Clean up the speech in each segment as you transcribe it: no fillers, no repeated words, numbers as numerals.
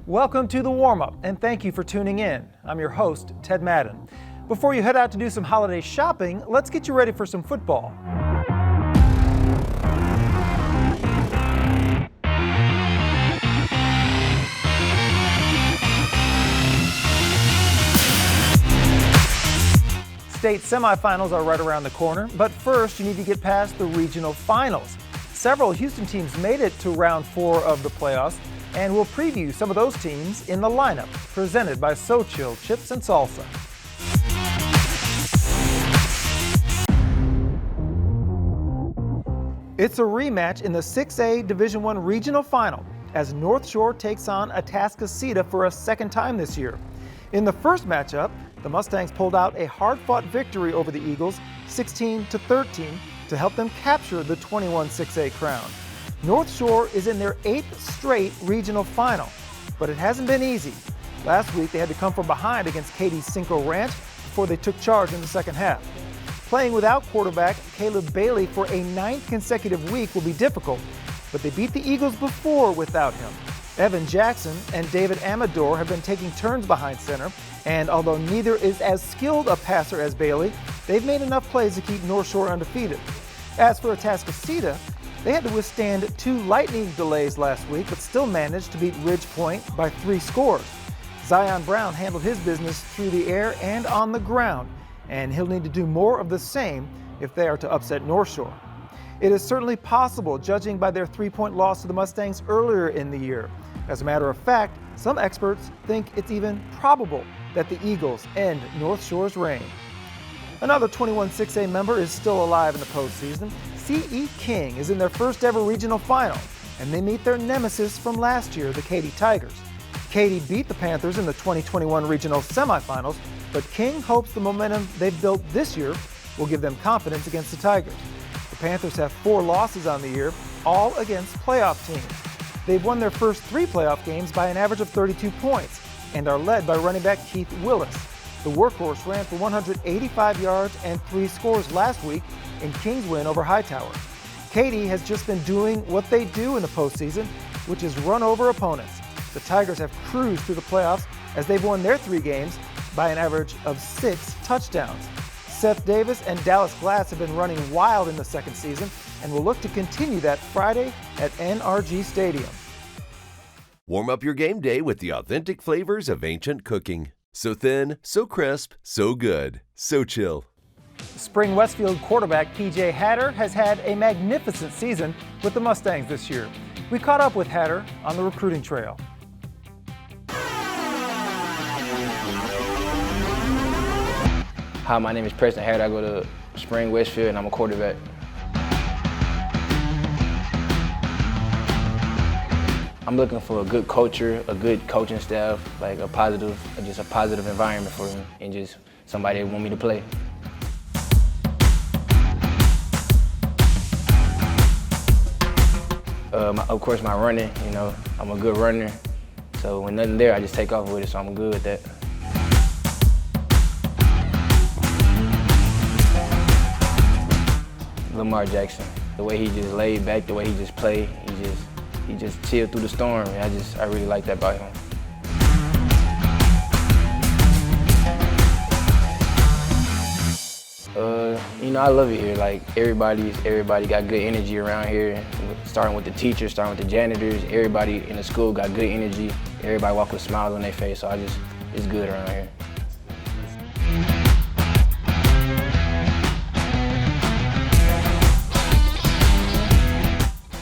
Welcome to the Warmup, and thank you for tuning in. I'm your host, Ted Madden. Before you head out to do some holiday shopping, let's get you ready for some football. State semifinals are right around the corner, but first you need to get past the regional finals. Several Houston teams made it to round 4 of the playoffs, and we'll preview some of those teams in the lineup, presented by So Chill Chips and Salsa. It's a rematch in the 6A Division I Regional Final as North Shore takes on Atascocita for a second time this year. In the first matchup, the Mustangs pulled out a hard-fought victory over the Eagles, 16-13, to help them capture the 21 6A crown. North Shore is in their 8th straight regional final, but it hasn't been easy. Last week they had to come from behind against Katy's Cinco Ranch before they took charge in the second half. Playing without quarterback Caleb Bailey for a 9th consecutive week will be difficult, but they beat the Eagles before without him. Evan Jackson and David Amador have been taking turns behind center, and although neither is as skilled a passer as Bailey, they've made enough plays to keep North Shore undefeated. As for Atascocita, they had to withstand 2 lightning delays last week, but still managed to beat Ridge Point by 3 scores. Zion Brown handled his business through the air and on the ground, and he'll need to do more of the same if they are to upset North Shore. It is certainly possible, judging by their 3-point loss to the Mustangs earlier in the year. As a matter of fact, some experts think it's even probable that the Eagles end North Shore's reign. Another 21 6A member is still alive in the postseason. C.E. King is in their first ever regional final, and they meet their nemesis from last year, the Katy Tigers. Katy beat the Panthers in the 2021 regional semifinals, but King hopes the momentum they've built this year will give them confidence against the Tigers. The Panthers have 4 losses on the year, all against playoff teams. They've won their first 3 playoff games by an average of 32 points and are led by running back Keith Willis. The workhorse ran for 185 yards and 3 scores last week in King's win over Hightower. Katy has just been doing what they do in the postseason, which is run over opponents. The Tigers have cruised through the playoffs as they've won their 3 games by an average of 6 touchdowns. Seth Davis and Dallas Glass have been running wild in the second season and will look to continue that Friday at NRG Stadium. Warm up your game day with the authentic flavors of ancient cooking. So thin, so crisp, so good, so chill. Spring Westfield quarterback P.J. Hatter has had a magnificent season with the Mustangs this year. We caught up with Hatter on the recruiting trail. Hi, my name is Preston Hatter. I go to Spring Westfield and I'm a quarterback. I'm looking for a good culture, a good coaching staff, like just a positive environment for me, and just somebody that want me to play. Of course, my running, I'm a good runner. So when nothing there, I just take off with it, so I'm good with that. Lamar Jackson, the way he just laid back, the way he just played, he just chilled through the storm, and I really like that about him. I love it here. Like everybody got good energy around here. Starting with the teachers, starting with the janitors, everybody in the school got good energy. Everybody walk with smiles on their face, so it's good around here.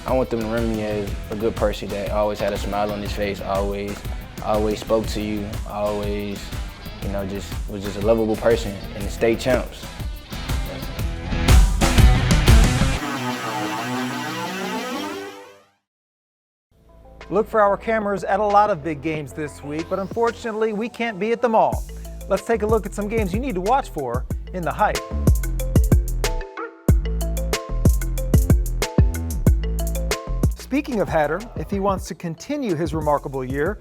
I want them to remember me as a good person that always had a smile on his face, always spoke to you, always, was just a lovable person, and the state champs. Look for our cameras at a lot of big games this week, but unfortunately we can't be at them all. Let's take a look at some games you need to watch for in the hype. Speaking of Hatter, if he wants to continue his remarkable year,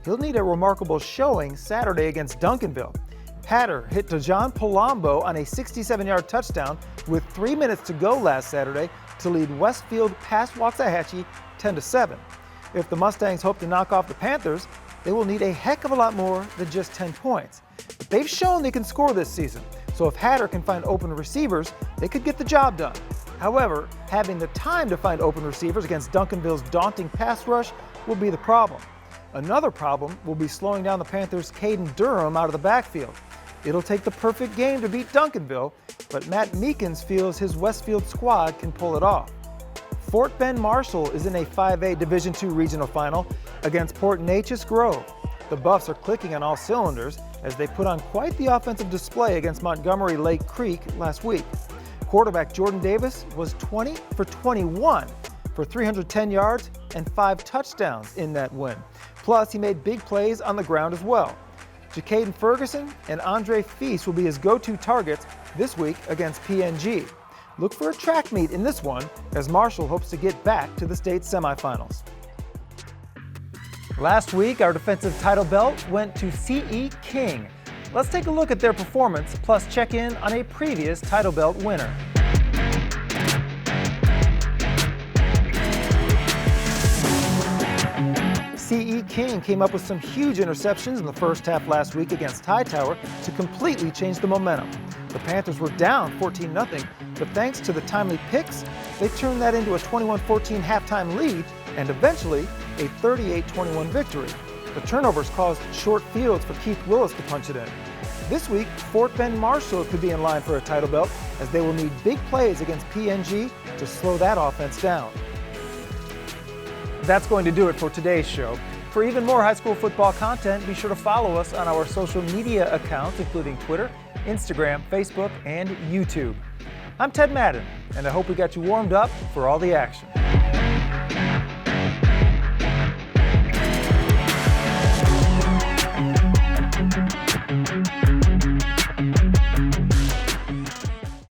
he'll need a remarkable showing Saturday against Duncanville. Hatter hit DeJohn Palombo on a 67-yard touchdown with 3 minutes to go last Saturday to lead Westfield past Waxahachie 10-7. If the Mustangs hope to knock off the Panthers, they will need a heck of a lot more than just 10 points. But they've shown they can score this season, so if Hatter can find open receivers, they could get the job done. However, having the time to find open receivers against Duncanville's daunting pass rush will be the problem. Another problem will be slowing down the Panthers' Caden Durham out of the backfield. It'll take the perfect game to beat Duncanville, but Matt Meekins feels his Westfield squad can pull it off. Fort Bend Marshall is in a 5A Division II regional final against Port Neches Grove. The Buffs are clicking on all cylinders as they put on quite the offensive display against Montgomery Lake Creek last week. Quarterback Jordan Davis was 20 for 21 for 310 yards and 5 touchdowns in that win. Plus, he made big plays on the ground as well. Jacaden Ferguson and Andre Feast will be his go-to targets this week against PNG. Look for a track meet in this one as Marshall hopes to get back to the state semifinals. Last week, our defensive title belt went to CE King. Let's take a look at their performance, plus check in on a previous title belt winner. CE King came up with some huge interceptions in the first half last week against Hightower to completely change the momentum. The Panthers were down 14-0, but thanks to the timely picks, they turned that into a 21-14 halftime lead and eventually a 38-21 victory. The turnovers caused short fields for Keith Willis to punch it in. This week, Fort Bend Marshall could be in line for a title belt as they will need big plays against PNG to slow that offense down. That's going to do it for today's show. For even more high school football content, be sure to follow us on our social media accounts, including Twitter, Instagram, Facebook, and YouTube. I'm Ted Madden, and I hope we got you warmed up for all the action.